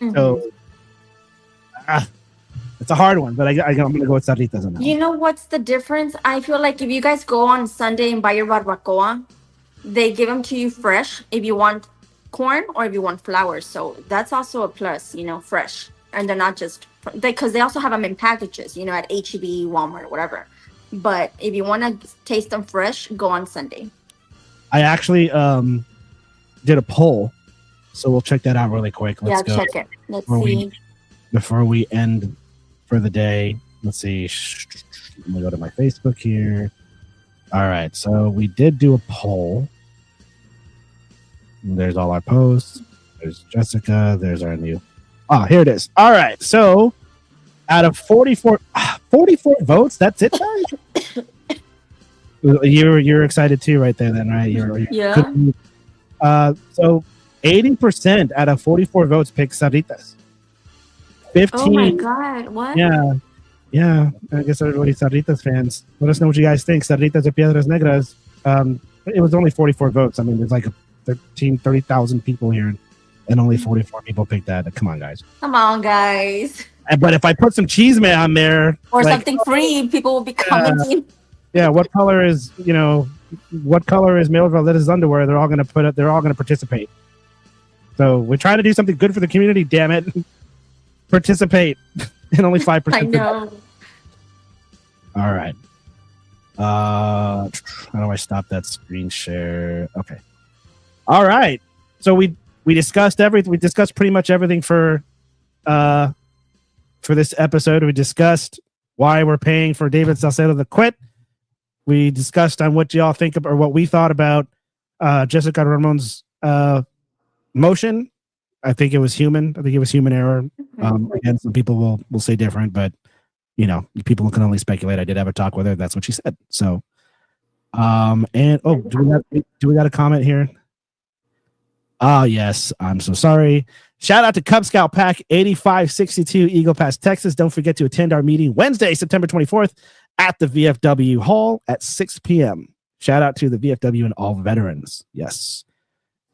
Mhm. So it's a hard one, but I'm going to go with sarditas on that. You know what's the difference? I feel like if you guys go on Sunday and buy your barbacoa, they give them to you fresh if you want corn or if you want flour. So that's also a plus, fresh. And they're not just because they also have them in packages, at HEB, Walmart, whatever. But if you want to taste them fresh, go on Sunday. I actually did a poll, so we'll check that out really quick. Let's go check it. Let's before see. before we end for the day. Let's see. Let me go to my Facebook here. All right, so we did do a poll. There's all our posts. There's Jessica. There's our new. Oh, here it is. All right, so out of 44 votes, that's it, guys. You're excited too, right there, then, right? Yeah. So 80% out of 44 votes picked sarditas. 15. Oh my God. What? Yeah. I guess everybody's sarditas fans. Let us know what you guys think. Sarditas or piedras negras. It was only 44 votes. I mean, there's like 30,000 people here, and only 44 people picked that. Come on, guys. Come on, guys. But if I put some cheese man on there, Or like, something free, people will be commenting. yeah, what color is Male Valdez's underwear? They're all gonna participate. So we're trying to do something good for the community. Damn it, participate. And only 5%. I know. All right. How do I stop that screen share? Okay. All right. So we discussed everything. We discussed pretty much everything for this episode. We discussed why we're paying for David Salcedo to quit. We discussed on what y'all think of, or what we thought about Jessica Ramon's motion. I think it was human. I think it was human error. Again, some people will say different, but people can only speculate. I did have a talk with her. That's what she said. So, do we got a comment here? Oh, yes. I'm so sorry. Shout out to Cub Scout Pack 8562 Eagle Pass, Texas. Don't forget to attend our meeting Wednesday, September 24th at the VFW Hall at 6 p.m. Shout out to the VFW and all veterans. Yes,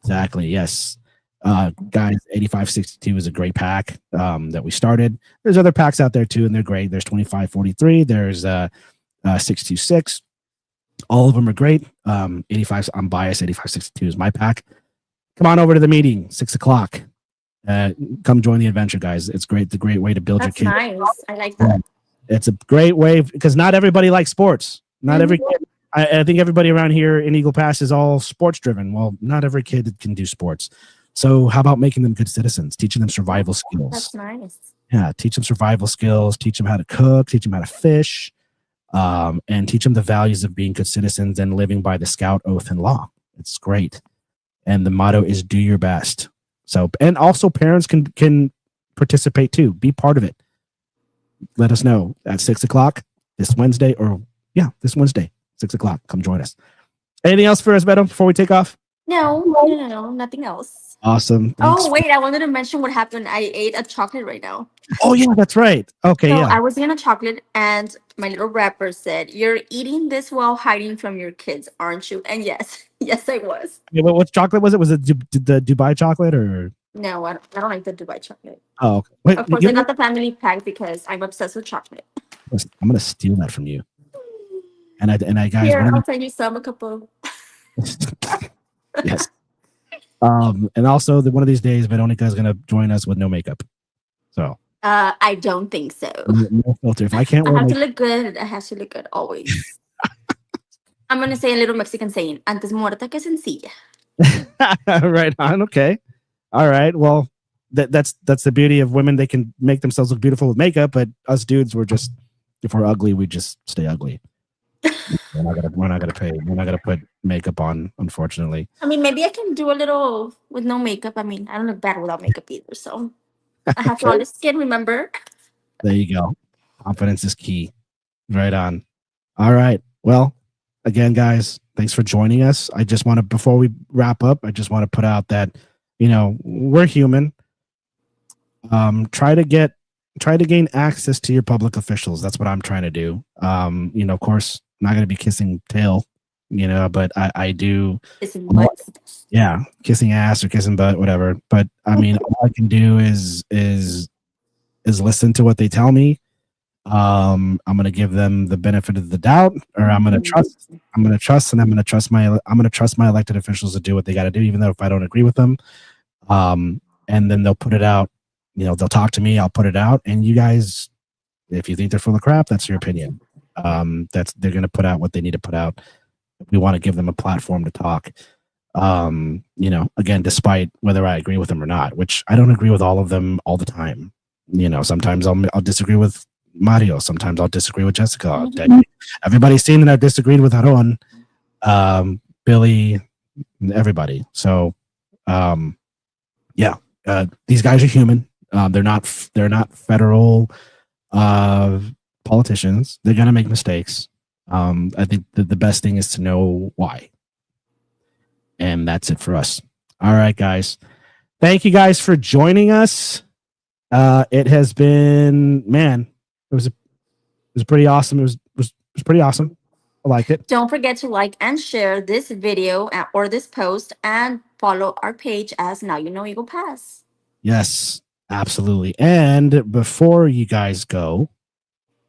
exactly. Yes. Guys, 8562 is a great pack that we started. There's other packs out there too, and they're great. There's 2543. There's 626. All of them are great. 85. I'm biased. 8562 is my pack. Come on over to the meeting, 6:00. Come join the adventure, guys. It's great. It's a great way to build That's your kid. nice. I like that. It's a great way because not everybody likes sports. Not every kid. I think everybody around here in Eagle Pass is all sports driven. Well, not every kid can do sports. So how about making them good citizens, teaching them survival skills? That's nice. Yeah, teach them survival skills, teach them how to cook, teach them how to fish, and teach them the values of being good citizens and living by the Scout oath and law. It's great. And the motto is do your best. So, and also parents can participate too. Be part of it. Let us know at 6:00 this Wednesday, this Wednesday, 6:00. Come join us. Anything else for us, Beto, before we take off? No, nothing else. Awesome. Thanks. Oh, wait, I wanted to mention what happened. I ate a chocolate right now. Oh yeah, that's right. Okay, So yeah. I was eating a chocolate, and my little rapper said, "You're eating this while hiding from your kids, aren't you?" And yes, yes, I was. Yeah, what chocolate was it? Was it the Dubai chocolate or? No, I don't like the Dubai chocolate. Oh, okay. Wait. Of course, You I know, got the family pack because I'm obsessed with chocolate. I'm gonna steal that from you. And I guys, Here, one I'll of send you some a couple. the, yes. And also one of these days, Veronica is gonna join us with no makeup. So I don't think so. no filter. If I can't I wear have to makeup, look good. I have to look good always. I'm gonna say a little Mexican saying, "Antes muerta que sencilla." right on. Okay. All right. Well, that's the beauty of women. They can make themselves look beautiful with makeup, but us dudes, we're just if we're ugly, we just stay ugly. We're not gonna put makeup on, unfortunately. I mean, maybe I can do a little with no makeup. I mean, I don't look bad without makeup either. So I have Okay. flawless skin, remember? There you go. Confidence is key. Right on. All right. Well, again, guys, thanks for joining us. I just want to, before we wrap up, I just want to put out that, we're human. Try to gain access to your public officials. That's what I'm trying to do. Of course, I'm not going to be kissing tail, but I do. Kissing butts. Yeah, kissing ass or kissing butt, whatever. But I mean, all I can do is listen to what they tell me. I'm gonna give them the benefit of the doubt, or I'm gonna trust, and I'm gonna trust my elected officials to do what they got to do, even though if I don't agree with them. And then they'll put it out. They'll talk to me. I'll put it out, and you guys, if you think they're full of crap, that's your opinion. They're gonna put out what they need to put out. We want to give them a platform to talk. Again, despite whether I agree with them or not, which I don't agree with all of them all the time. Sometimes I'll disagree with Mario. Sometimes I'll disagree with Jessica. Everybody's seen that I've disagreed with Aaron, Billy, everybody. So, these guys are human. They're not federal politicians. They're gonna make mistakes. I think the best thing is to know why. And that's it for us. All right, guys. Thank you guys for joining us. It has been, man, it was pretty awesome. It was pretty awesome. I liked it. Don't forget to like and share this video or this post and follow our page as Now You Know Eagle Pass. Yes, absolutely. And before you guys go,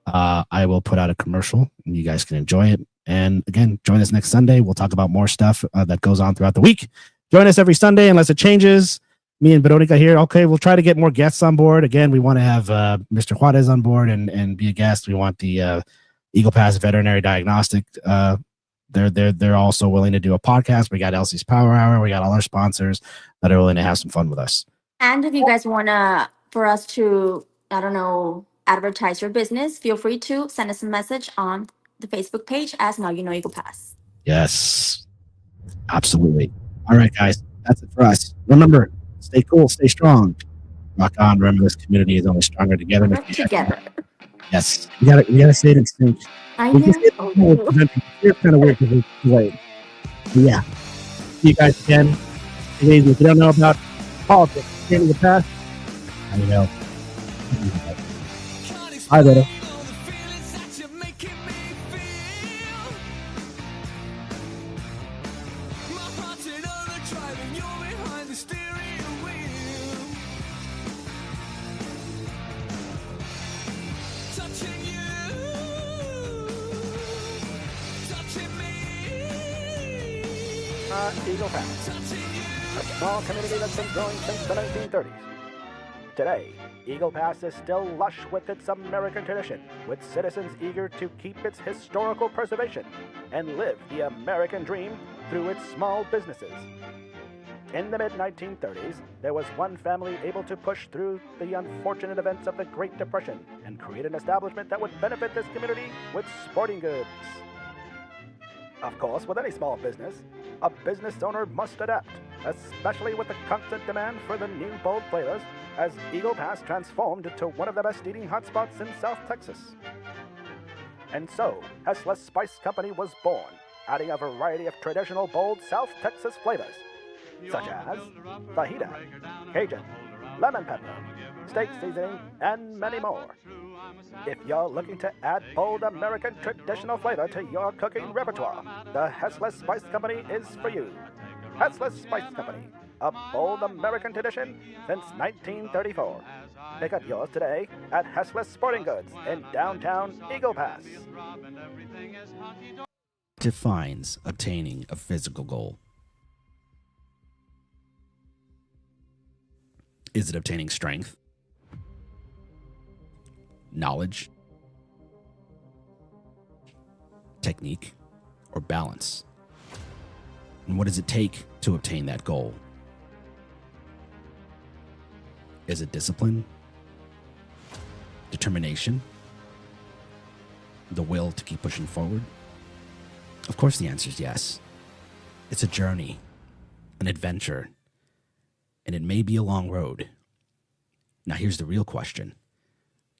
I will put out a commercial and you guys can enjoy it. And again, join us next Sunday. We'll talk about more stuff that goes on throughout the week. Join us every Sunday unless it changes. Me and Veronica here. Okay, we'll try to get more guests on board. Again, we want to have Mr. Juarez on board and be a guest. We want the Eagle Pass Veterinary Diagnostic. They're also willing to do a podcast. We got Elsie's Power Hour. We got all our sponsors that are willing to have some fun with us. And if you guys wanna for us to, I don't know, advertise your business, feel free to send us a message on the Facebook page as Now You Know Eagle Pass. Yes, absolutely. All right, guys, that's it for us. Remember, stay cool, stay strong. Rock on. Remember, this community is only stronger together. Together. Yes, we gotta say it in sync. I We can say it know. it's kind of weird because it's late. But yeah, see you guys again. If you don't know about politics, in the past, I know. Hi, brother. Eagle Pass, a small community that's been growing since the 1930s. Today, Eagle Pass is still lush with its American tradition, with citizens eager to keep its historical preservation and live the American dream through its small businesses. In the mid-1930s, there was one family able to push through the unfortunate events of the Great Depression and create an establishment that would benefit this community with sporting goods. Of course, with any small business, a business owner must adapt, especially with the constant demand for the new bold flavors, as Eagle Pass transformed into one of the best eating hotspots in South Texas. And so, Hessler's Spice Company was born, adding a variety of traditional bold South Texas flavors such as fajita, Cajun, lemon pepper, steak seasoning, and many more. If you're looking to add bold American traditional flavor to your cooking repertoire, the Hessler Spice Company is for you. Hessler Spice Company, a bold American tradition since 1934. Pick up yours today at Hessler Sporting Goods in downtown Eagle Pass. Defines obtaining a physical goal. Is it obtaining strength, knowledge, technique, or balance? And what does it take to obtain that goal? Is it discipline, determination, the will to keep pushing forward? Of course, the answer is yes. It's a journey, an adventure, and it may be a long road. Now, here's the real question.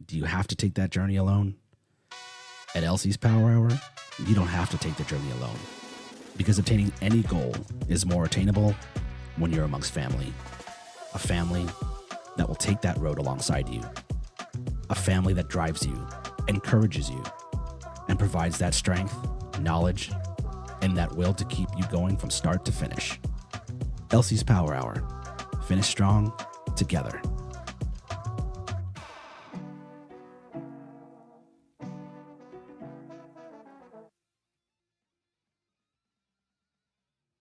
Do you have to take that journey alone? At Elsie's Power Hour, you don't have to take the journey alone, because obtaining any goal is more attainable when you're amongst family. A family that will take that road alongside you. A family that drives you, encourages you, and provides that strength, knowledge, and that will to keep you going from start to finish. Elsie's Power Hour. Finish strong together.